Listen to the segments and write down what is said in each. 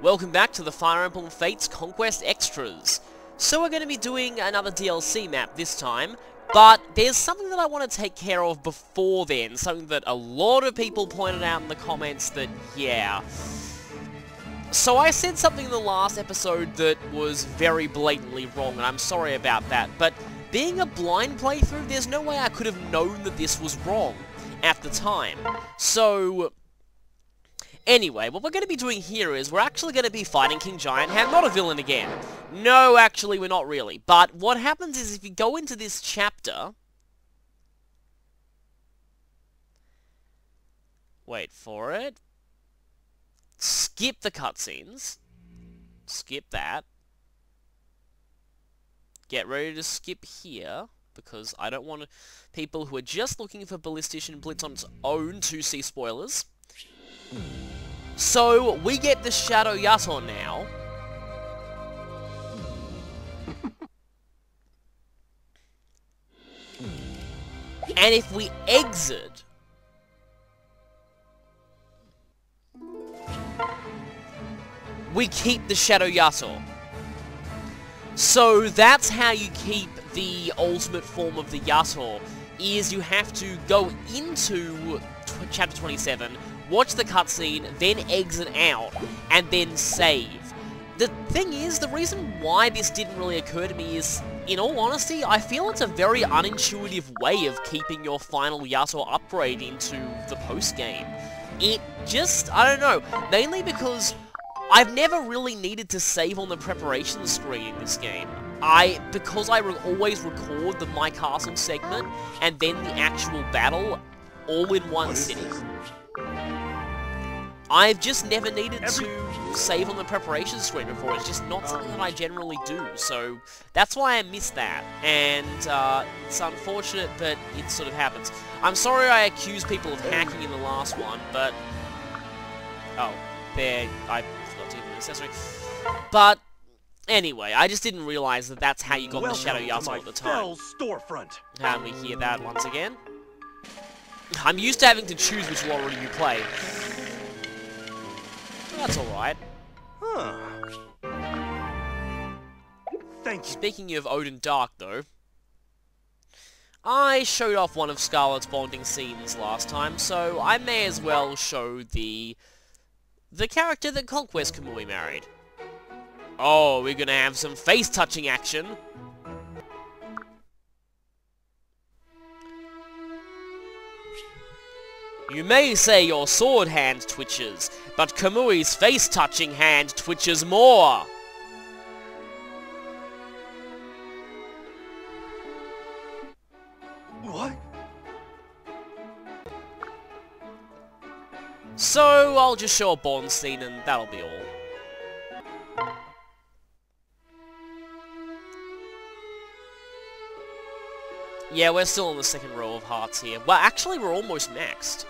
Welcome back to the Fire Emblem Fates Conquest Extras. So we're going to be doing another DLC map this time, but there's something that I want to take care of before then, something that a lot of people pointed out in the comments that, yeah. So I said something in the last episode that was very blatantly wrong, and I'm sorry about that, but being a blind playthrough, there's no way I could have known that this was wrong at the time. So anyway, what we're going to be doing here is we're actually going to be fighting King Giant Hand, not a villain again. No, actually, we're not really. But what happens is if you go into this chapter... Wait for it. Skip the cutscenes. Skip that. Get ready to skip here, because I don't want people who are just looking for Plasticine Blitz on its own to see spoilers. So, we get the Shadow Yator now. And if we exit... we keep the Shadow Yator. So, that's how you keep the ultimate form of the Yator, is you have to go into Chapter 27, watch the cutscene, then exit out, and then save. The thing is, the reason why this didn't really occur to me is, in all honesty, I feel it's a very unintuitive way of keeping your final Yator upgrade into the post-game. It just, I don't know, mainly because I've never really needed to save on the preparation screen in this game. Because I always record the My Castle segment, and then the actual battle, all in one sitting. I've just never needed to save on the preparation screen before. It's just not something that I generally do, so that's why I missed that. And it's unfortunate, but it sort of happens. I'm sorry I accused people of hacking in the last one, but... oh, there, I forgot to give an accessory. But anyway, I just didn't realize that that's how you got the Shadow Yator at the time. Storefront. And we hear that once again. I'm used to having to choose which lottery you play. That's alright. Huh. Thank you. Speaking of Odin Dark, though, I showed off one of Scarlet's bonding scenes last time, so I may as well show the character that Conquest Kamui married. Oh, we're gonna have some face-touching action. You may say your sword hand twitches, but Kamui's face-touching hand twitches more! What? So, I'll just show a Bond scene and that'll be all. Yeah, we're still on the second row of hearts here. Well, actually, we're almost maxed.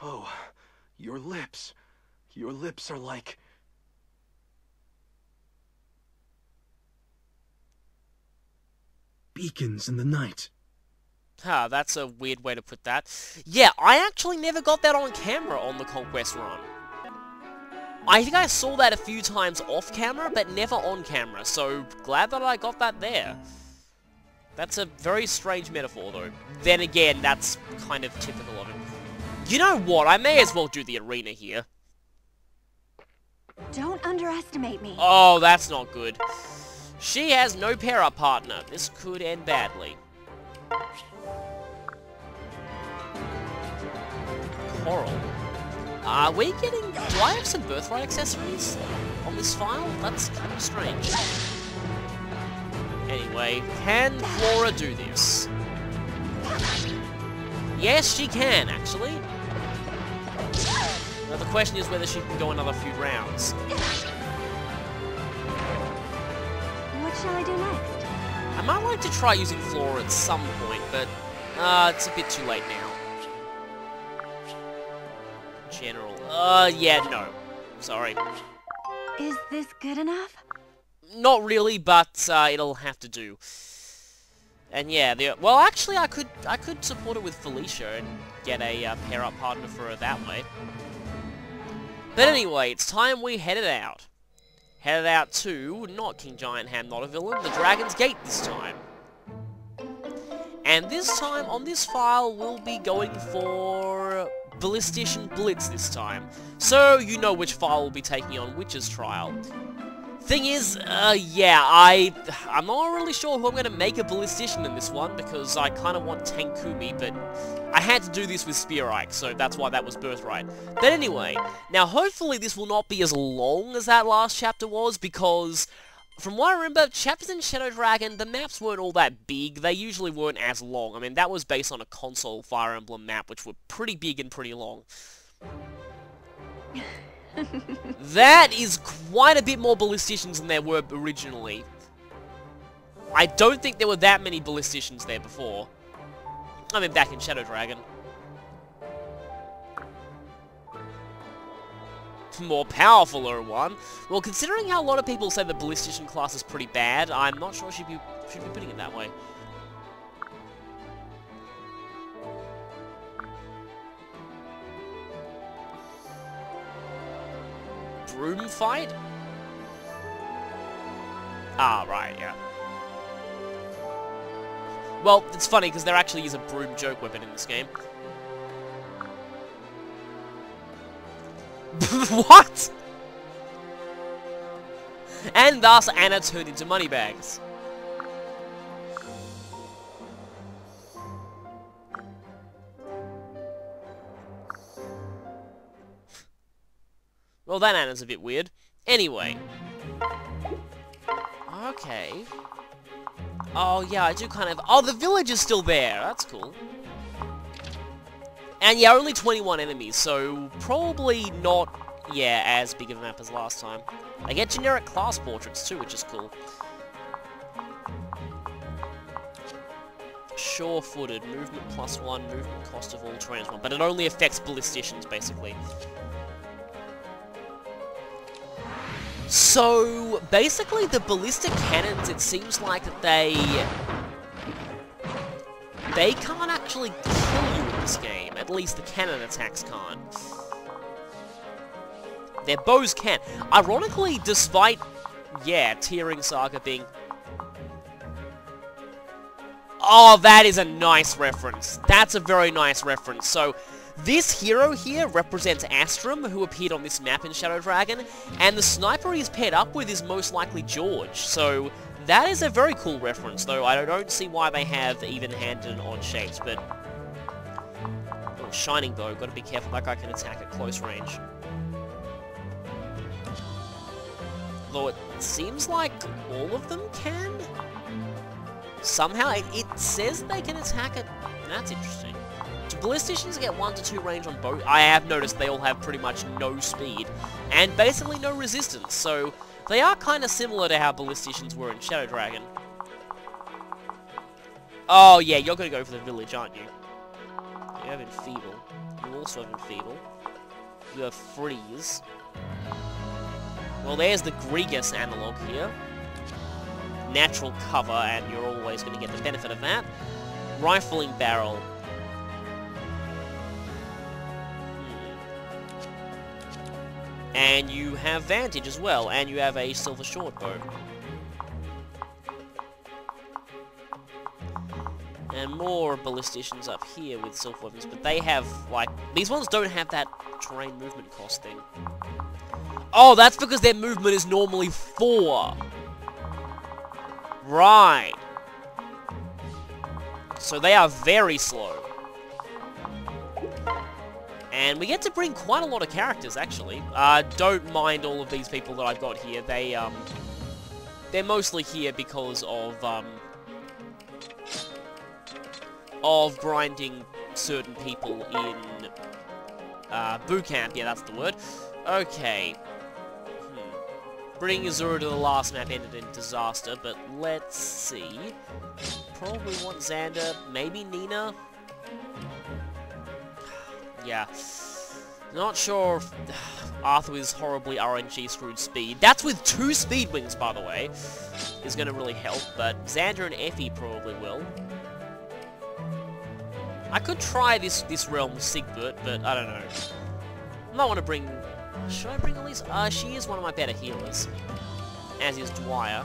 Oh, your lips. Your lips are like... beacons in the night. Huh, that's a weird way to put that. Yeah, I actually never got that on camera on the Conquest run. I think I saw that a few times off camera, but never on camera, so glad that I got that there. That's a very strange metaphor, though. Then again, that's kind of typical of him. You know what? I may as well do the arena here. Don't underestimate me. Oh, that's not good. She has no pair-up partner. This could end badly. Coral. Are we getting... do I have some birthright accessories on this file? That's kind of strange. Anyway, can Flora do this? Yes, she can, actually. Now the question is whether she can go another few rounds. What shall I do next? I might like to try using Flora at some point, but it's a bit too late now. General. Yeah, no. Sorry. Is this good enough? Not really, but it'll have to do. And yeah, well, actually, I could support it with Felicia and get a pair-up partner for her that way. But anyway, it's time we headed out. Headed out to, not King Giant Ham, not a villain, the Dragon's Gate this time. And this time, on this file, we'll be going for Ballistician Blitz this time. So, you know which file we'll be taking on Witch's Trial. Thing is, yeah, I'm not really sure who I'm going to make a Ballistician in this one, because I kind of want Tankumi, but I had to do this with Spear Ike, so that's why that was Birthright. But anyway, now hopefully this will not be as long as that last chapter was, because from what I remember, chapters in Shadow Dragon, the maps weren't all that big. They usually weren't as long. I mean, that was based on a console Fire Emblem map, which were pretty big and pretty long. That is quite a bit more Ballisticians than there were originally. I don't think there were that many Ballisticians there before. I mean, back in Shadow Dragon. More powerfuler one. Well, considering how a lot of people say the Ballistician class is pretty bad, I'm not sure should be putting it that way. Broom fight? Ah, right, yeah. Well, it's funny because there actually is a broom joke weapon in this game. What? And thus Anna turned into moneybags. Well, that Anna's a bit weird. Anyway. Okay. Oh, yeah, I do kind of... Oh, the village is still there. That's cool. And yeah, only 21 enemies, so probably not, yeah, as big of a map as last time. I get generic class portraits too, which is cool. Sure-footed, movement +1, movement cost of all terrains 1, but it only affects Ballisticians, basically. So, basically, the ballistic cannons, it seems like that they can't actually kill you in this game. At least the cannon attacks can't. Their bows can. Ironically, despite, yeah, Tearing Saga being... Oh, that is a nice reference. That's a very nice reference. So, this hero here represents Astrum, who appeared on this map in Shadow Dragon, and the sniper he's paired up with is most likely George. So, that is a very cool reference, though I don't see why they have even-handed and odd shapes, but... Oh, Shining Bow, gotta be careful, that guy can attack at close range. Though it seems like all of them can? Somehow, it says they can attack it. That's interesting. Do Ballisticians get 1 to 2 range on both? I have noticed they all have pretty much no speed, and basically no resistance, so... They are kind of similar to how Ballisticians were in Shadow Dragon. Oh, yeah, you're going to go for the village, aren't you? You have Enfeeble. You also have Enfeeble. You have Freeze. Well, there's the Grigas analog here. Natural cover, and you're always going to get the benefit of that. Rifling Barrel. And you have Vantage as well, and you have a Silver Short Bow. And more Ballisticians up here with Silver Weapons, but they have, like... These ones don't have that terrain movement cost thing. Oh, that's because their movement is normally 4. Right. So they are very slow. And we get to bring quite a lot of characters, actually. Don't mind all of these people that I've got here. They're mostly here because of grinding certain people in boot camp. Yeah, that's the word. Okay. Bringing Azura to the last map ended in disaster, but let's see. Probably want Xander, maybe Nina. Yeah. Not sure if... Arthur with his horribly RNG screwed speed. That's with 2 speed wings, by the way. Is going to really help, but Xander and Effie probably will. I could try this realm with Sigbert, but I don't know. I might want to bring... Should I bring Elise? She is one of my better healers. As is Dwyer.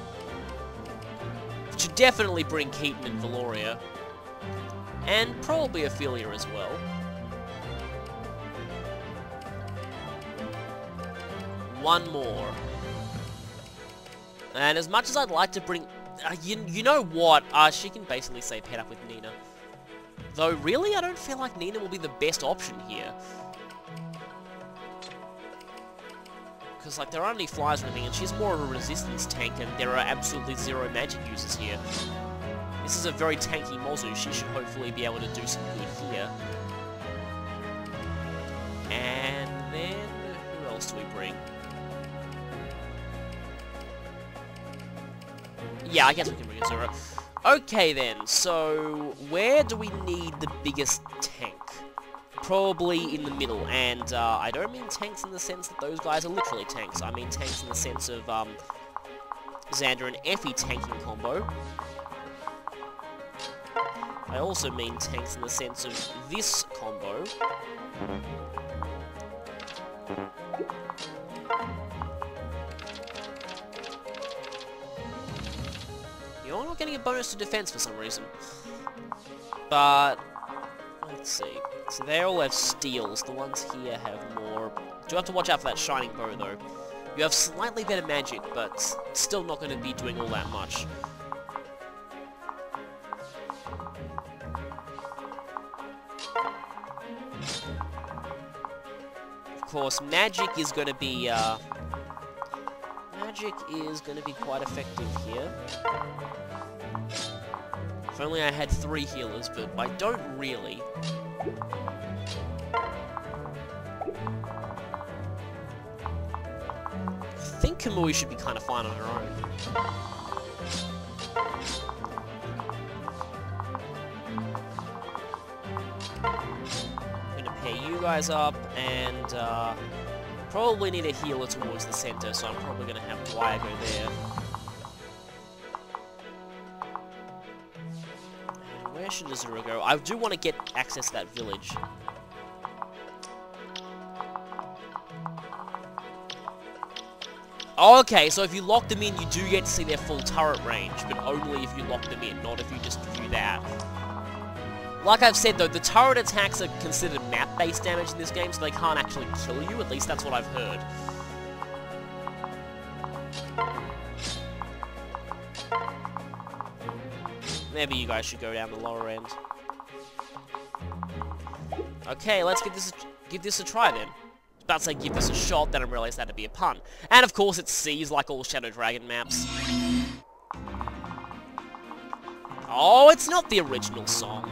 Should definitely bring Keaton and Valoria. And probably Ophelia as well. One more. And as much as I'd like to bring... you know what? She can basically say pet up with Nina. Though, really, I don't feel like Nina will be the best option here. Because, like, there aren't any flies or anything, and she's more of a resistance tank, and there are absolutely 0 magic users here. This is a very tanky Mozu. She should hopefully be able to do some good here. And then... who else do we bring? Yeah, I guess we can bring Azura. Okay then, so where do we need the biggest tank? Probably in the middle, and I don't mean tanks in the sense that those guys are literally tanks. I mean tanks in the sense of Xander and Effie tanking combo. I also mean tanks in the sense of this combo. You're not getting a bonus to defense for some reason. But, let's see. So they all have steals. The ones here have more. Do have to watch out for that shining bow, though. You have slightly better magic, but still not going to be doing all that much. Of course, magic is going to be, quite effective here. If only I had 3 healers, but I don't really. I think Kamui should be kind of fine on her own. I'm gonna pair you guys up, and probably need a healer towards the center, so I'm probably gonna have Dwyer go there. And where should Azura go? I do want to get access to that village. Okay, so if you lock them in, you do get to see their full turret range, but only if you lock them in, not if you just do that. Like I've said though, the turret attacks are considered map-based damage in this game, so they can't actually kill you, at least that's what I've heard. Maybe you guys should go down the lower end. Okay, let's give this a try then. About to say give this a shot, then I realised that'd be a pun. And of course it sees like all Shadow Dragon maps. Oh, it's not the original song.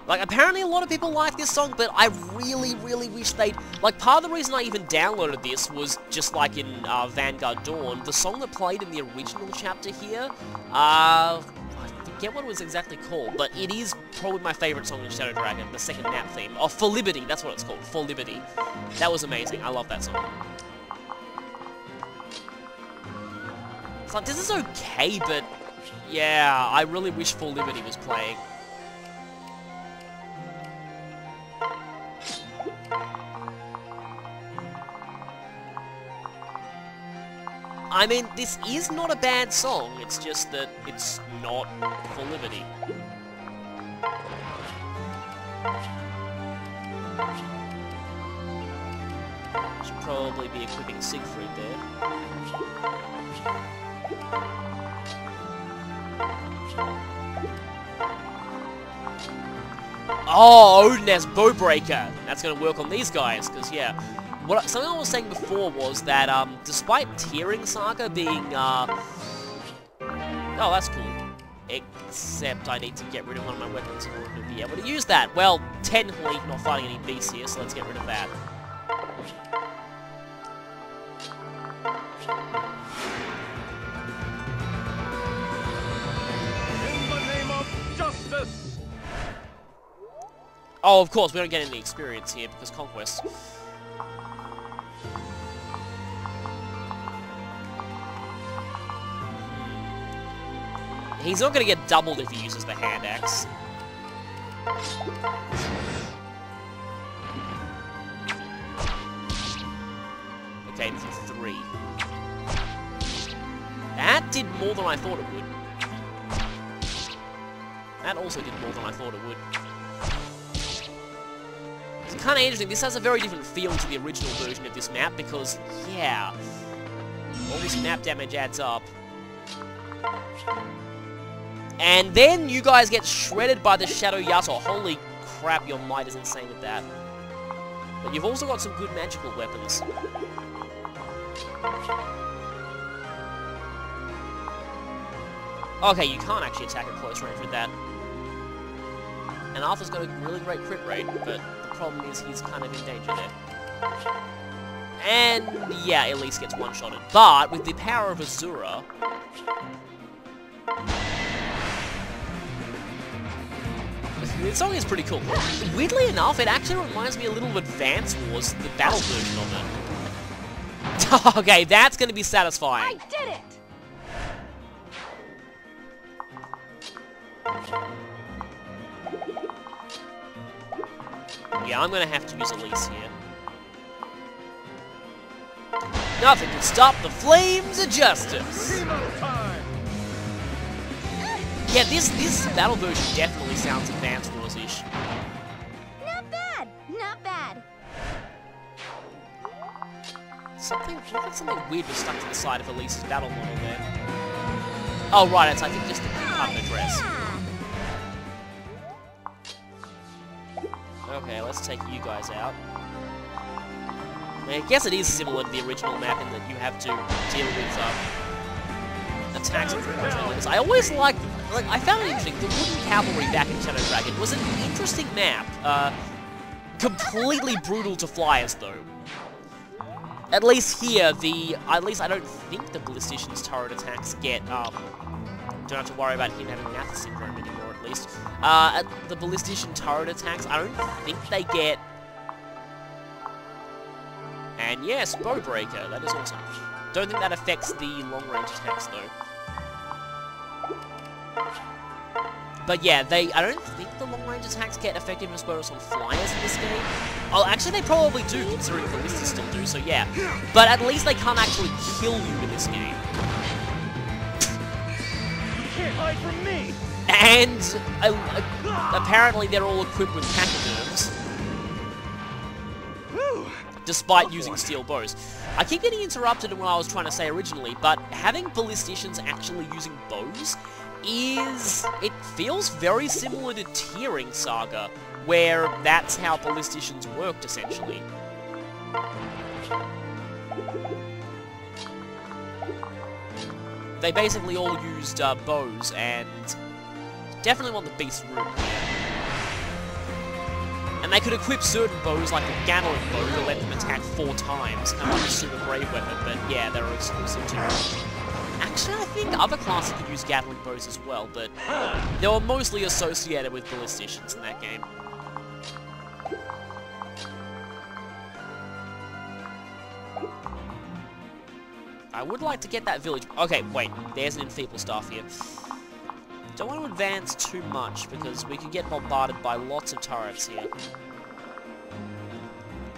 Like, apparently a lot of people like this song, but I really, really wish they'd... Like, part of the reason I even downloaded this was just like in Vanguard Dawn, the song that played in the original chapter here, I forget what it was exactly called, but it is probably my favourite song in Shadow Dragon, the second map theme. Oh, For Liberty, that's what it's called, For Liberty. That was amazing, I love that song. It's like, this is okay, but yeah, I really wish For Liberty was playing. I mean, this is not a bad song, it's just that it's not For Liberty. Should probably be equipping Siegfried there. Oh, Odin as Bowbreaker! That's gonna work on these guys, because yeah. Something I was saying before was that, despite Tearing Saga being, oh, that's cool. Except I need to get rid of one of my weapons in order to be able to use that. Well, technically not fighting any beasts here, so let's get rid of that. In the name of justice! Oh, of course, we don't get any experience here because Conquest. He's not going to get doubled if he uses the hand axe. Okay, for 3. That did more than I thought it would. That also did more than I thought it would. It's kind of interesting. This has a very different feel to the original version of this map because, yeah, all this map damage adds up. And then you guys get shredded by the Shadow Yato. Holy crap, your might is insane with that. But you've also got some good magical weapons. Okay, you can't actually attack at close range with that. And Arthur's got a really great crit rate, but the problem is he's kind of in danger there. And, yeah, at least gets one-shotted. But, with the power of Azura... This song is pretty cool. Weirdly enough, it actually reminds me a little of Advance Wars, the battle version of it. Okay, that's going to be satisfying. I did it! Yeah, I'm going to have to use Elise here. Nothing can stop the flames of justice! Yeah, this battle version definitely sounds Advance Wars-ish. Not bad, not bad. Something weird was stuck to the side of Elise's battle model there. Oh, right, it's I think just the part of the dress. Okay, let's take you guys out. I guess it is similar to the original map in that you have to deal with attacks and pretty much elements. I always liked, I found it interesting. The Wooden Cavalry back in Shadow Dragon was an interesting map. Completely brutal to fly as though. At least here, at least I don't think the Ballistician's turret attacks get, don't have to worry about him having Math syndrome anymore, at least. The Ballistician turret attacks, I don't think they get... And yes, Bowbreaker, that is awesome. Don't think that affects the long-range attacks, though. But yeah, I don't think the long-range attacks get effectiveness bonus on flyers in this game. Oh, actually they probably do, considering the Ballistas still do, so yeah. But at least they can't actually kill you in this game. You can't hide from me! And apparently they're all equipped with pachyderms. Despite using steel bows. I keep getting interrupted in what I was trying to say originally, but having Ballisticians actually using bows it feels very similar to Tearing Saga, where that's how Ballisticians worked, essentially. They basically all used bows, and definitely want the Beast Root here. And they could equip certain bows, like the Gatling bow, to let them attack 4 times, kind of like a super brave weapon, but yeah, they're exclusive to... Actually, I think other classes could use Gatling bows as well, but they were mostly associated with Ballisticians in that game. I would like to get that village... Okay, wait, there's an Enfeeble Staff here. Don't want to advance too much, because we could get bombarded by lots of turrets here.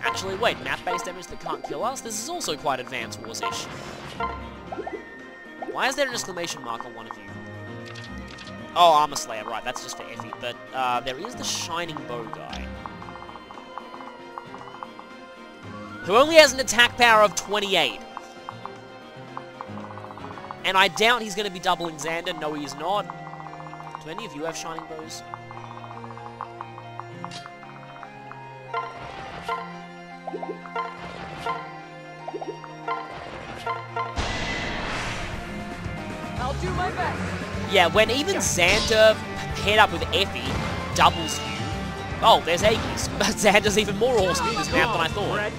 Actually, wait, map-based damage that can't kill us? This is also quite Advance Wars-ish. Why is there an exclamation mark on one of you? Oh, Armor Slayer, right, that's just for Effie, but there is the Shining Bow guy. Who only has an attack power of 28. And I doubt he's going to be doubling Xander. No, he is not. Do any of you have Shining Bows? I'll do my best. Yeah, when even Xander paired up with Effie doubles you... Oh, there's Aegis. Xander's even more awesome in this map than I thought.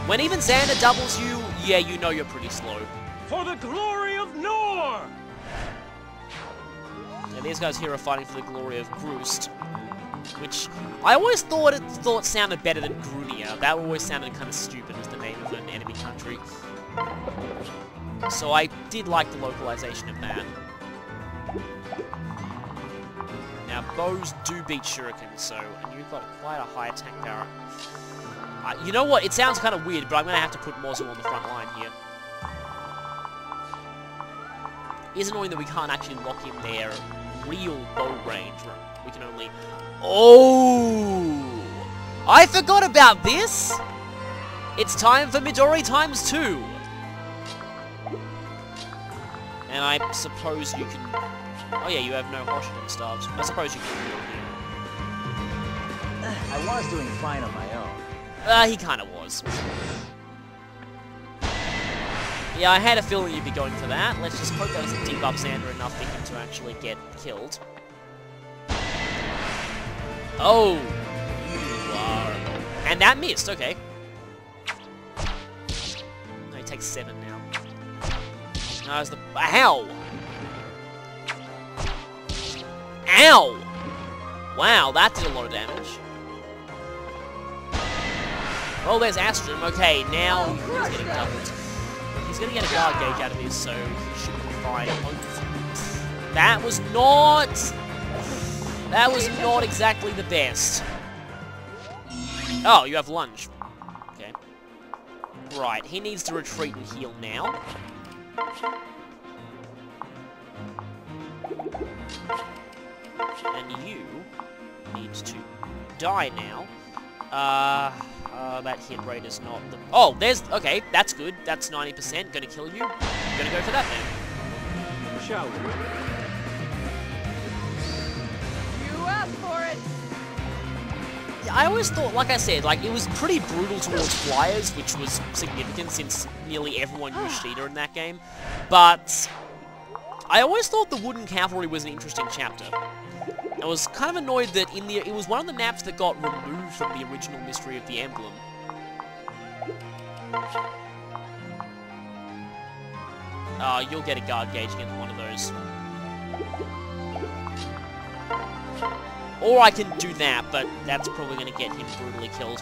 When even Xander doubles you, yeah, you know you're pretty slow. For the glory of Nohr! And these guys here are fighting for the glory of Grust, which I always thought sounded better than Grunia. That always sounded kind of stupid as the name of an enemy country. So I did like the localization of that. bows do beat shurikens, so, and you've got quite a high attack power. You know what? It sounds kind of weird, but I'm going to have to put Mozu on the front line here. It is annoying that we can't actually lock in their real bow range. We can only... Oh! I forgot about this! It's time for Midori times 2! And I suppose you can... Oh yeah, you have no Hoshiden staves. I suppose you can heal here. I was doing fine on my own. He kinda was. Yeah, I had a feeling you'd be going for that. Let's just hope that doesn't debuff Xander enough for him to actually get killed. Oh! You are... And that missed, okay. No, he takes 7 now. No, it's the... Ow! Ow! Wow, that did a lot of damage. Oh, there's Astrum. Okay, now he's getting doubled. He's gonna get a guard gauge out of this, so he should be fine. That was not... That was not exactly the best. Oh, you have lunge. Okay. Right, he needs to retreat and heal now. And you need to die now. That hit rate is not the... Oh, there's... Okay, that's good. That's 90%. Gonna kill you. Gonna go for that then. Shall we? You asked for it! Yeah, I always thought, like I said, like, it was pretty brutal towards flyers, which was significant since nearly everyone used Sheeta in that game. But... I always thought the Wooden Cavalry was an interesting chapter. I was kind of annoyed that it was one of the maps that got removed from the original Mystery of the Emblem. You'll get a guard gauge against one of those. Or I can do that, but that's probably going to get him brutally killed.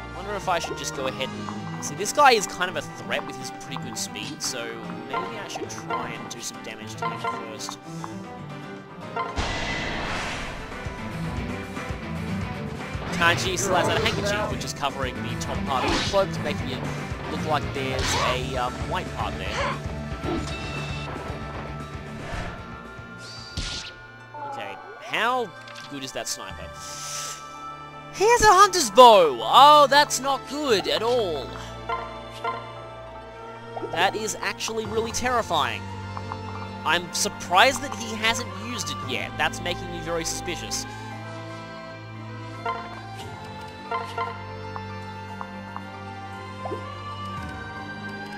I wonder if I should just go ahead and... See, this guy is kind of a threat with his pretty good speed, so maybe I should try and do some damage to him first. Kanji still has that handkerchief, which is covering the top part of the cloak, making it look like there's a white part there. Okay, how good is that sniper? He has a hunter's bow! Oh, that's not good at all. That is actually really terrifying. I'm surprised that he hasn't used it yet. That's making me very suspicious.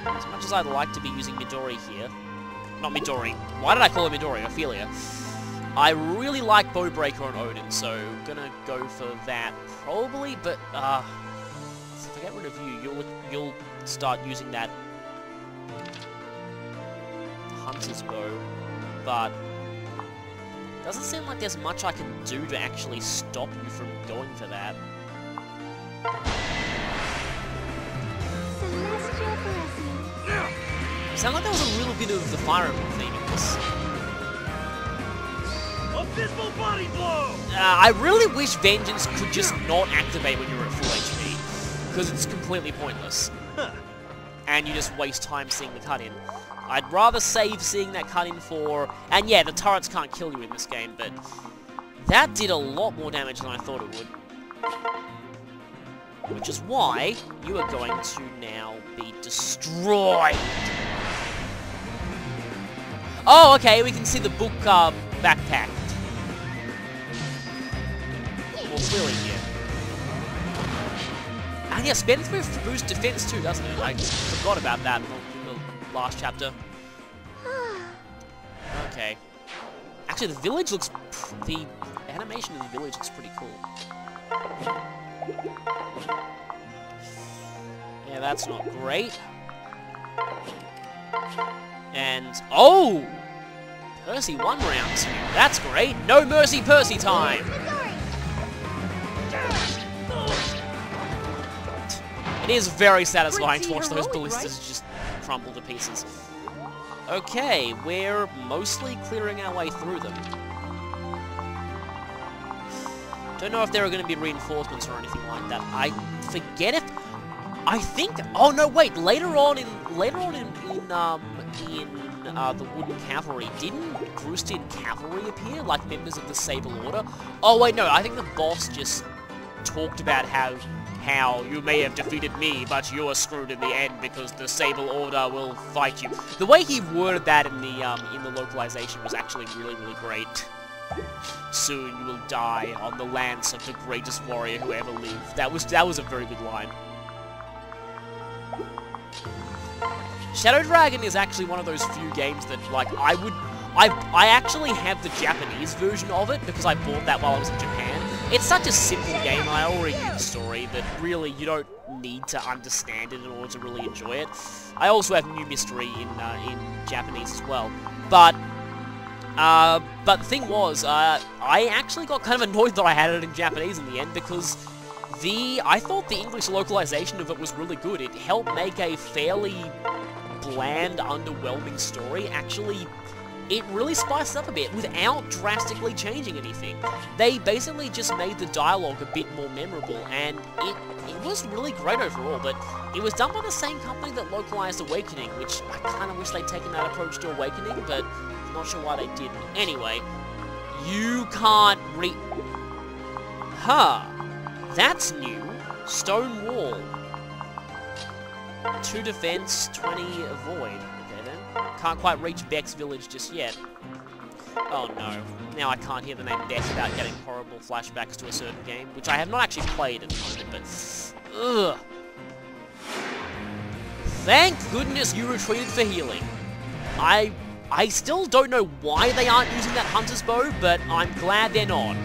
As much as I'd like to be using Midori here... Not Midori. Why did I call her Midori? Ophelia. I really like Bowbreaker on Odin, so gonna go for that probably, but if I get rid of you, you'll start using that Hunter's Bow, but doesn't seem like there's much I can do to actually stop you from going for that. Celestial blessing. Sounds like there was a little bit of the Fire Emblem theme in this. Abysmal body blow! I really wish Vengeance could just not activate when you're at full HP, because it's completely pointless. And you just waste time seeing the cut-in. I'd rather save seeing that cut-in for... And yeah, the turrets can't kill you in this game, but that did a lot more damage than I thought it would. Which is why you are going to now be destroyed. Oh, okay, we can see the book backpack. More clearly here. And yeah, Spendthrift boosts defense too, doesn't it? I forgot about that in the last chapter. Okay. Actually, the village looks... The animation of the village looks pretty cool. Yeah, that's not great. And... Oh! Percy 1 round 2. That's great. No mercy Percy time! It is very satisfying to watch those ballistas just crumble to pieces. Okay, we're mostly clearing our way through them. Don't know if there are going to be reinforcements or anything like that. I forget if... I think... Oh, no, wait. Later on in the Wooden Cavalry, didn't Grust Cavalry appear? Like members of the Sable Order? Oh, wait, no. I think the boss just talked about how you may have defeated me, but you're screwed in the end because the Sable Order will fight you. The way he worded that in the localization was actually really, really great. Soon you will die on the lance of the greatest warrior who ever lived. That was a very good line. Shadow Dragon is actually one of those few games that, like, I actually have the Japanese version of it because I bought that while I was in Japan. It's such a simple game, and I already knew the story, that really you don't need to understand it in order to really enjoy it. I also have New Mystery in Japanese as well. But the thing was, I actually got kind of annoyed that I had it in Japanese in the end because I thought the English localization of it was really good. It helped make a fairly bland, underwhelming story. Actually, it really spiced up a bit without drastically changing anything. They basically just made the dialogue a bit more memorable, and it was really great overall, but it was done by the same company that localized Awakening, which I kind of wish they'd taken that approach to Awakening, but I'm not sure why they didn't. Anyway, you can't Huh. That's new. Stone wall. 2 defense, 20 avoid. Okay then. Can't quite reach Beck's village just yet. Oh no. Now I can't hear the name Beck without getting horrible flashbacks to a certain game, which I have not actually played at the moment, but... Ugh. Thank goodness you retreated for healing. I still don't know why they aren't using that hunter's bow, but I'm glad they're not.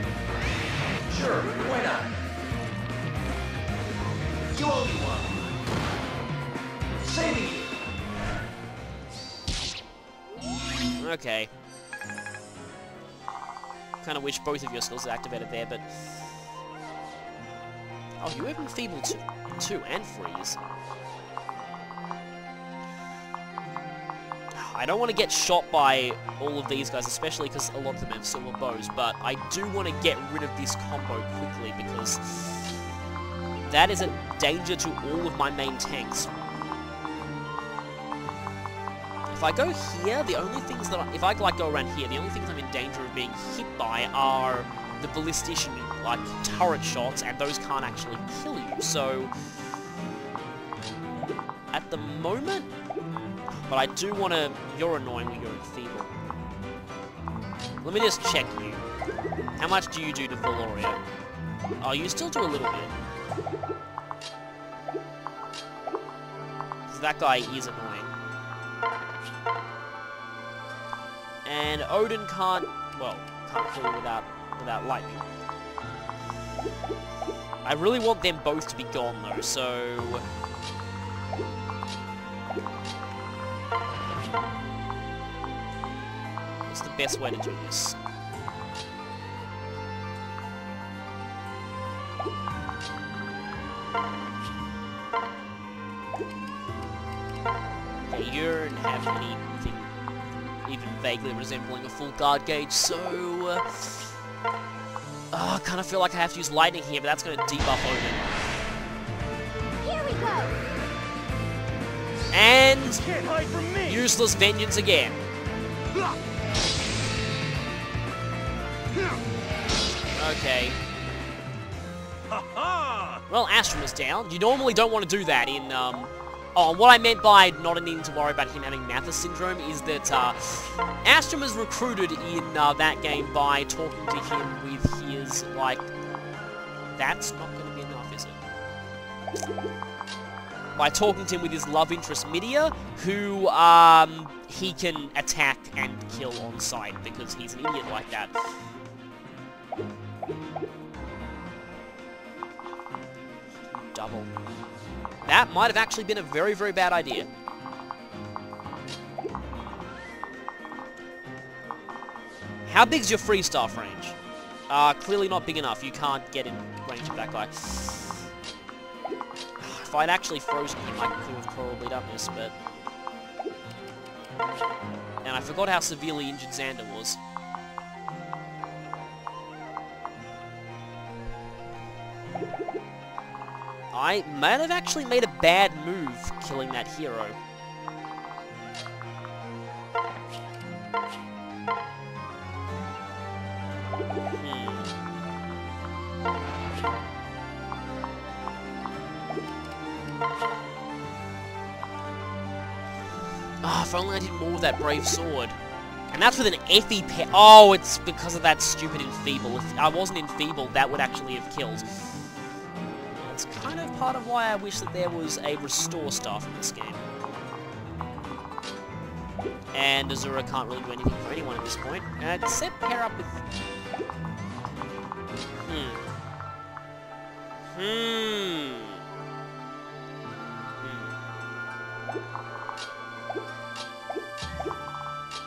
Sure, why not? You owe me one. Saving you. Okay. Kind of wish both of your skills are activated there, but... Oh, you have Enfeeble too, and Freeze. I don't want to get shot by all of these guys, especially because a lot of them have silver bows, but I do want to get rid of this combo quickly, because that is a danger to all of my main tanks. If I go here, the only things that if I like go around here, the only things I'm in danger of being hit by are the ballistician, like, turret shots, and those can't actually kill you, so... At the moment... But I do want to... You're annoying when you're Enfeeble. Let me just check you. How much do you do to Valoria? Oh, you still do a little bit. Because that guy is annoying. And Odin can't... Well, can't kill you without lightning. I really want them both to be gone, though, so... What's the best way to do this? Okay, you don't have anything even vaguely resembling a full guard gauge, so... I kind of feel like I have to use lightning here, but that's going to debuff Odin. Here we go. And... Can't hide from me. Useless vengeance again. Okay. Well, Astrum is down. You normally don't want to do that in, Oh, and what I meant by not needing to worry about him having Mathis syndrome is that, Astrum is recruited in, that game by talking to him with his, like... That's not going to be enough, is it? By talking to him with his love interest, Midia, who, he can attack and kill on sight, because he's an idiot like that. Double. That might have actually been a very, very bad idea. How big's your free staff range? Clearly not big enough. You can't get in range of that guy. If I'd actually frozen him, I could have probably done this, but... And I forgot how severely injured Xander was. I might have actually made a bad move killing that hero. Ah, if only I did more with that Brave Sword. And that's with an FE pair. Oh, it's because of that stupid Enfeeble. If I wasn't Enfeebled, that would actually have killed. That's kind of part of why I wish that there was a Restore staff in this game. And Azura can't really do anything for anyone at this point. Except pair up with...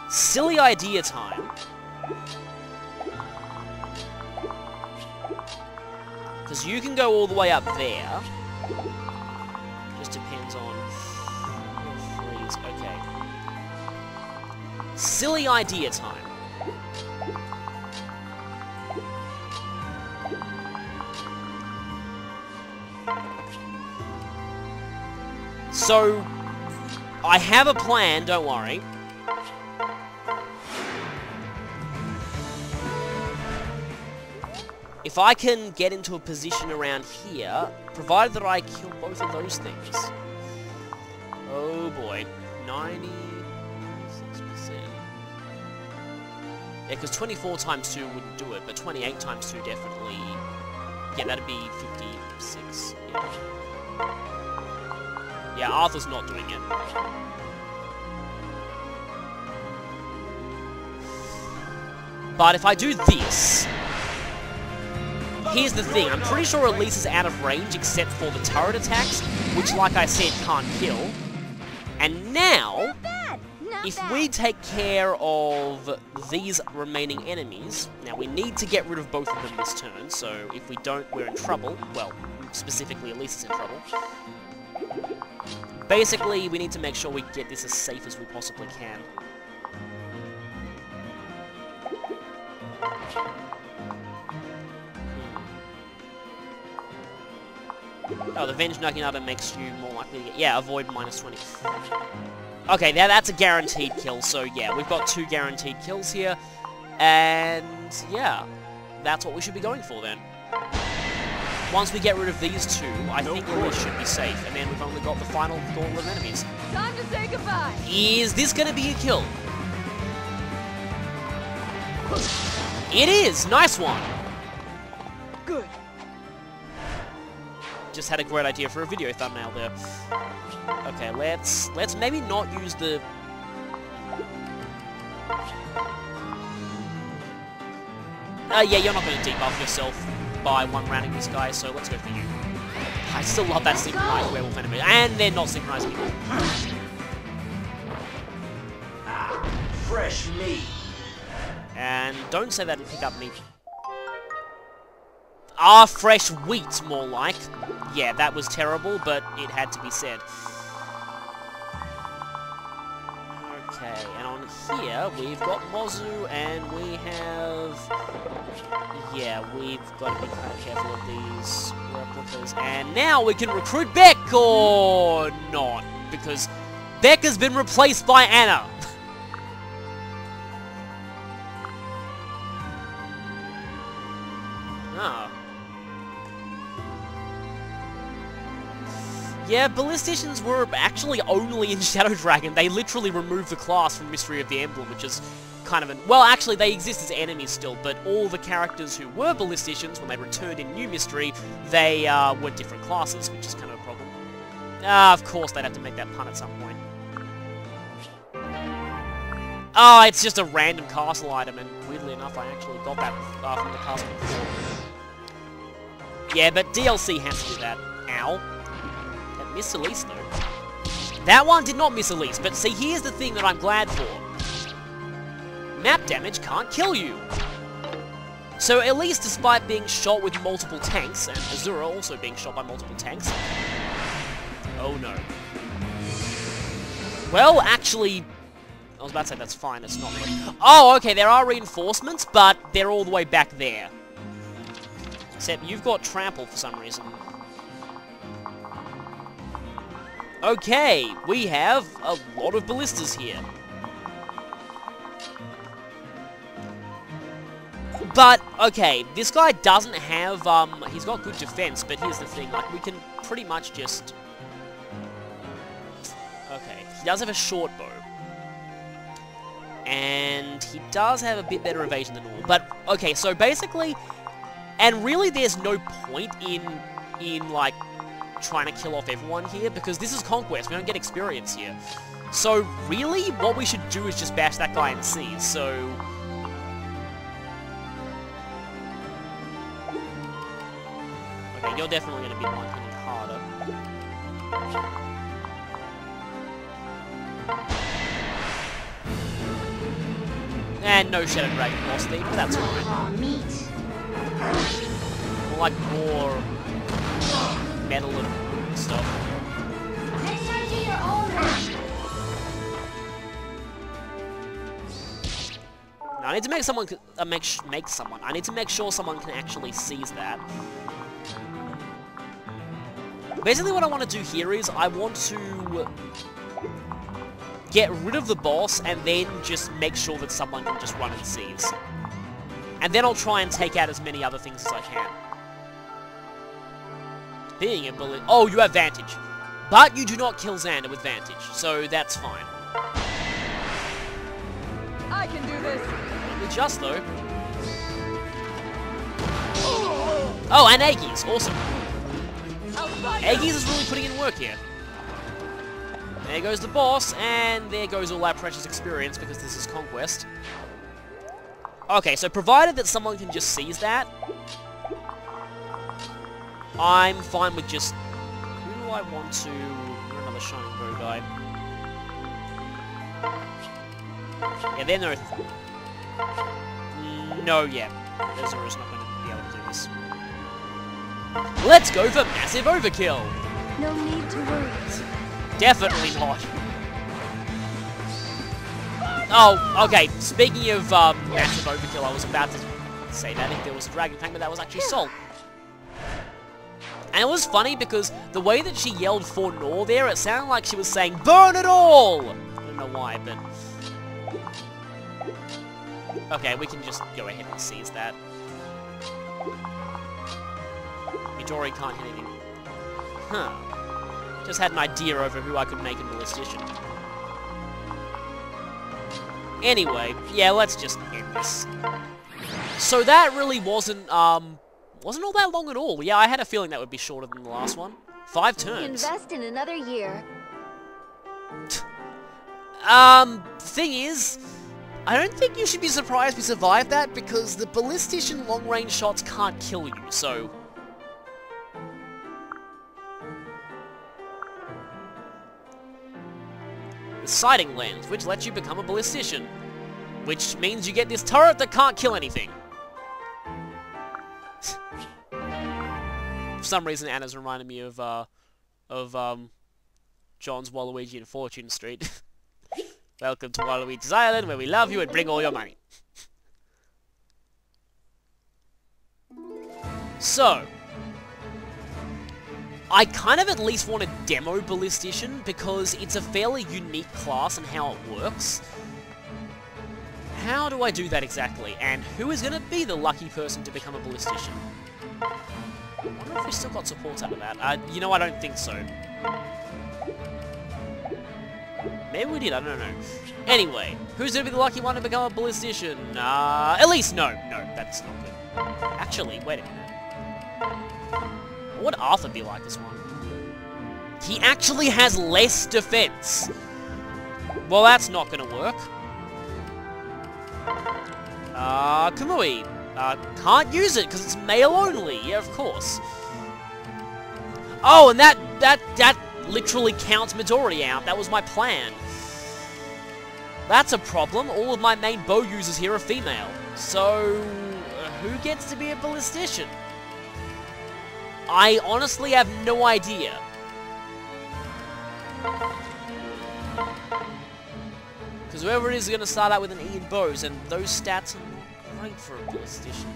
Silly idea time. Because you can go all the way up there. Just depends on... Freeze. Okay. Silly idea time. So, I have a plan, don't worry. If I can get into a position around here, provided that I kill both of those things. Oh boy. 96%. Yeah, because 24 times 2 wouldn't do it, but 28 times 2 definitely... Yeah, that'd be 56. Yeah, Arthur's not doing it. But if I do this... Here's the thing, I'm pretty sure Elise is out of range except for the turret attacks, which, like I said, can't kill. And now, if we take care of these remaining enemies, now we need to get rid of both of them this turn, so if we don't, we're in trouble. Well, specifically, Elise is in trouble. Basically, we need to make sure we get this as safe as we possibly can. Oh, the Venge Naginata makes you more likely to get... Yeah, avoid minus 20. Okay, now that's a guaranteed kill, so yeah, we've got 2 guaranteed kills here. And, yeah, that's what we should be going for then. Once we get rid of these 2, I think we should be safe. And then we've only got the final gauntlet of enemies. Time to say goodbye. Is this going to be a kill? It is! Nice one! Good. Just had a great idea for a video thumbnail there. Okay, let's maybe not use the... yeah, you're not going to debuff yourself by one rounding this guy, so let's go for you. I still love that synchronized werewolf enemy. And they're not synchronized anymore. Fresh meat. And don't say that and pick up meat. Ah, fresh wheat, more like. Yeah, that was terrible, but it had to be said. Okay, and on here, we've got Mozu, and we have... Yeah, we've got to be kind of careful of these replicas. And now we can recruit Beck, or not, because Beck has been replaced by Anna. Ah. Yeah, Ballisticians were actually only in Shadow Dragon. They literally removed the class from Mystery of the Emblem, which is kind of an... Well, actually, they exist as enemies still, but all the characters who were Ballisticians, when they returned in New Mystery, they were different classes, which is kind of a problem. Of course they'd have to make that pun at some point. Oh, it's just a random castle item, and weirdly enough, I actually got that from the castle before. Yeah, but DLC has to do that. Ow. That missed Elise, though. That one did not miss Elise, but see, here's the thing that I'm glad for. Map damage can't kill you. So Elise, despite being shot with multiple tanks, and Azura also being shot by multiple tanks... Oh no. Well, actually, I was about to say that's fine, it's not really. Oh, okay, there are reinforcements, but they're all the way back there. Except you've got trample for some reason. Okay, we have a lot of ballistas here. But, okay, this guy doesn't have, he's got good defense, but here's the thing, like, we can pretty much just... Okay, he does have a short bow. And he does have a bit better evasion than Nohr. But, okay, so basically, and really there's no point in like, trying to kill off everyone here, because this is Conquest, we don't get experience here. So, really, what we should do is just bash that guy and see, so... Okay, you're definitely going to be the one hitting harder. And no Shadow Dragon lost there, but that's alright. More like more metal and stuff. Next time do your own match. Now, I need to make someone I need to make sure someone can actually seize that. Basically, what I want to do here is I want to get rid of the boss and then just make sure that someone can just run and seize. And then I'll try and take out as many other things as I can. Being a bullet. Oh, you have Vantage. But you do not kill Xander with Vantage, so that's fine. I can do this. Just though. Oh, and Aegis. Awesome. Aegis is really putting in work here. There goes the boss, and there goes all our precious experience because this is Conquest. Okay, so provided that someone can just seize that, I'm fine with just... Who do I want to... Another Shining Bow guy. Yeah, they're no... No, yeah. Azura's not going to be able to do this. Let's go for massive overkill! No need to worry. Definitely not. Oh, okay. Speaking of massive overkill, I was about to say that if there was a Dragon Fang, but that was actually Sol. And it was funny because the way that she yelled for Nohr there, it sounded like she was saying, "Burn it all!" I don't know why, but... Okay, we can just go ahead and seize that. Midori can't hit anything. Huh. Just had an idea over who I could make a Ballistician. Anyway, yeah, let's just end this. So that really wasn't all that long at all. Yeah, I had a feeling that would be shorter than the last one. 5 turns. Invest in another year. Thing is, I don't think you should be surprised we survived that, because the Ballistician long-range shots can't kill you, so... The sighting lens, which lets you become a Ballistician. Which means you get this turret that can't kill anything. For some reason, Anna's reminded me of John's Waluigi and Fortune Street. Welcome to Waluigi's Island, where we love you and bring all your money. So, I kind of at least want to demo Ballistician, because it's a fairly unique class and how it works. How do I do that exactly? And who is going to be the lucky person to become a Ballistician? I wonder if we still got supports out of that. You know, I don't think so. Maybe we did, I don't know. Anyway, who's going to be the lucky one to become a Ballistician? At least, no, that's not good. Actually, wait a minute. What would Arthur be like this one? He actually has less defense. Well, that's not going to work. Kamui. Can't use it because it's male only. Yeah, of course. Oh, and that literally counts Midori out. That was my plan. That's a problem. All of my main bow users here are female. So, who gets to be a Ballistician? I honestly have no idea. Because whoever it is going to start out with an E in bows, and those stats are not great for a ballistician.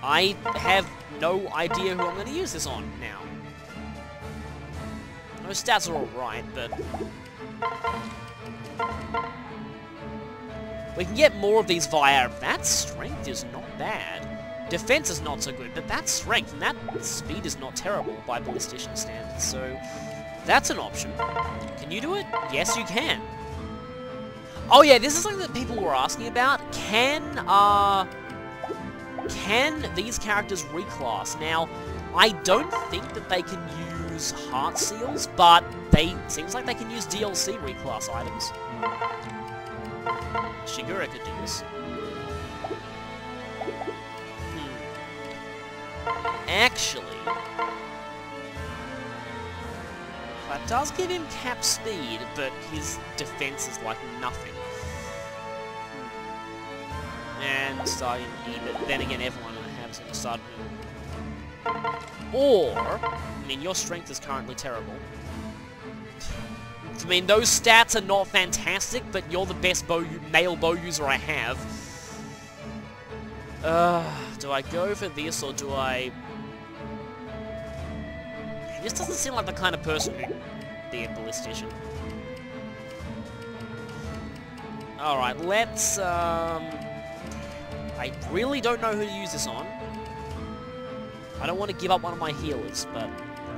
I have no idea who I'm going to use this on now. Those stats are alright, but... we can get more of these via... that strength is not bad. Defense is not so good, but that strength and that speed is not terrible by ballistician standards, so... that's an option. Can you do it? Yes, you can. Oh yeah, this is something that people were asking about. Can these characters reclass? Now, I don't think that they can use heart seals, but seems like they can use DLC reclass items. Shigura could do this. Actually, that does give him cap speed, but his defense is like nothing. And starting E, but then again, everyone has him start. Or, I mean, your strength is currently terrible. I mean, those stats are not fantastic, but you're the best male bow user I have. Do I go for this, or do I... This doesn't seem like the kind of person who'd be a ballistician. Alright, let's, I really don't know who to use this on. I don't want to give up one of my healers, but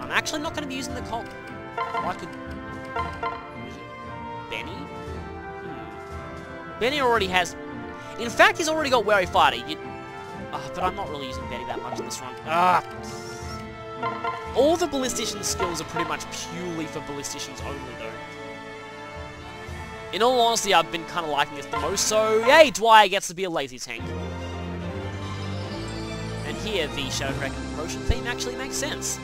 I'm actually not going to be using the Conk. I could use it. Benny? Benny already has... In fact, he's already got Wary Fighter. But I'm not really using Benny that much in this run. All the ballistician skills are pretty much purely for ballisticians only, though. In all honesty, I've been kind of liking this the most, so yay, Dwyer gets to be a lazy tank. And here, the Shadow Dragon promotion theme actually makes sense.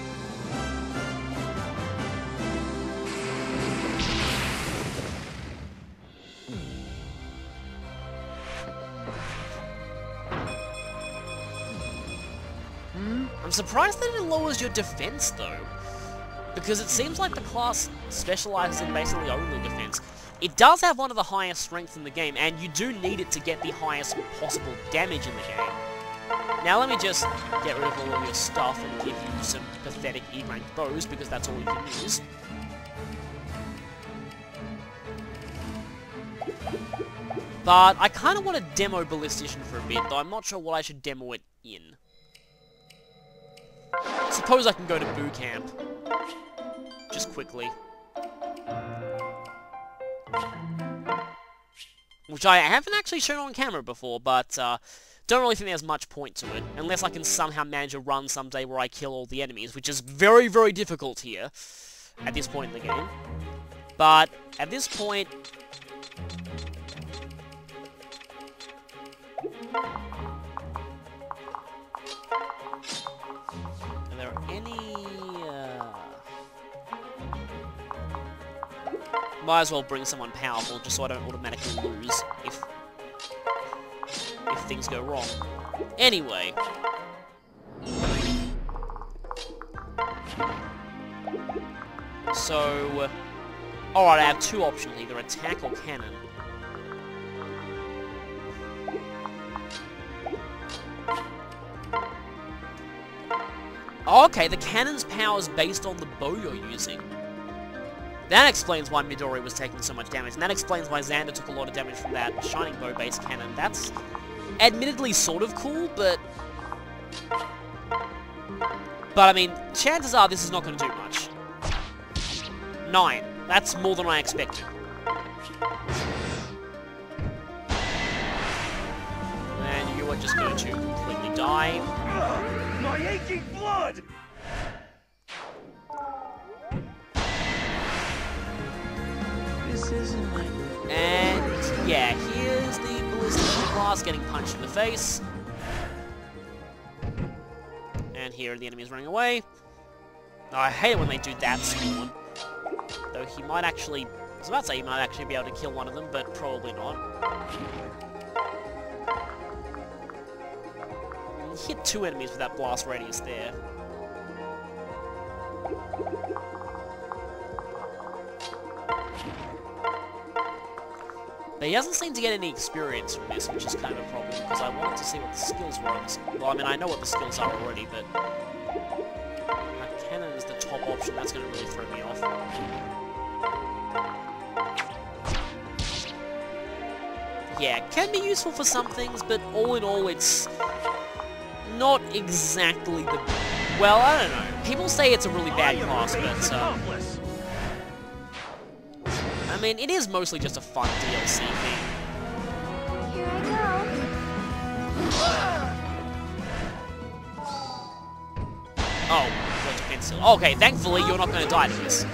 I'm surprised that it lowers your defense, though, because it seems like the class specializes in basically only defense. It does have one of the highest strengths in the game, and you do need it to get the highest possible damage in the game. Now let me just get rid of all of your stuff and give you some pathetic E-rank bows, because that's all you can use. But I kind of want to demo Ballistician for a bit, though I'm not sure what I should demo it in. Suppose I can go to Boo Camp. Just quickly. Which I haven't actually shown on camera before, but don't really think there's much point to it. Unless I can somehow manage a run someday where I kill all the enemies, which is very, very difficult here at this point in the game. But at this point... Are there any... Might as well bring someone powerful, just so I don't automatically lose if things go wrong. Anyway. So... Alright, I have two options, either attack or cannon. Okay, the cannon's power is based on the bow you're using. That explains why Midori was taking so much damage, and that explains why Xander took a lot of damage from that Shining Bow-based cannon. That's admittedly sort of cool, but I mean, chances are this is not going to do much. 9. That's more than I expected. And you are just going to completely die. My aching blood! This isn't my... And yeah, here's the Ballistician class getting punched in the face. And here are the enemies running away. Oh, I hate it when they do that spawn. Though he might actually... I was about to say he might actually be able to kill one of them, but probably not. He hit 2 enemies with that blast radius there. But he doesn't seem to get any experience from this, which is kind of a problem, because I wanted to see what the skills were on this. Well, I mean, I know what the skills are already, but... cannon is the top option, that's going to really throw me off. Yeah, can be useful for some things, but all in all, it's not exactly the... Well, I don't know. People say it's a really bad class, but... I mean, it is mostly just a fun DLC thing. Here I Oh, got defensive. Okay, thankfully you're not going to die to this.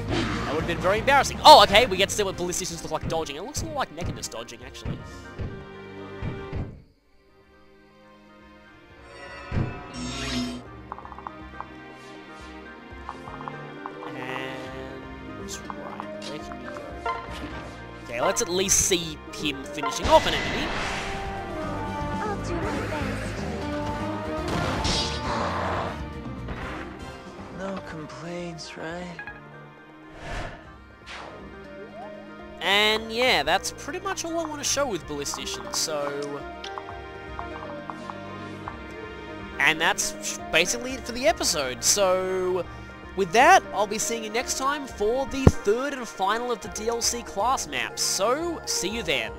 That would have been very embarrassing. Oh, okay, we get to see what ballisticians look like dodging. It looks a little like Mechanist dodging, actually. Okay, let's at least see him finishing off an enemy. I'll do my best. No complaints, right? And yeah, that's pretty much all I want to show with ballisticians, so... And that's basically it for the episode, so... With that, I'll be seeing you next time for the third and final of the DLC class maps, so see you then.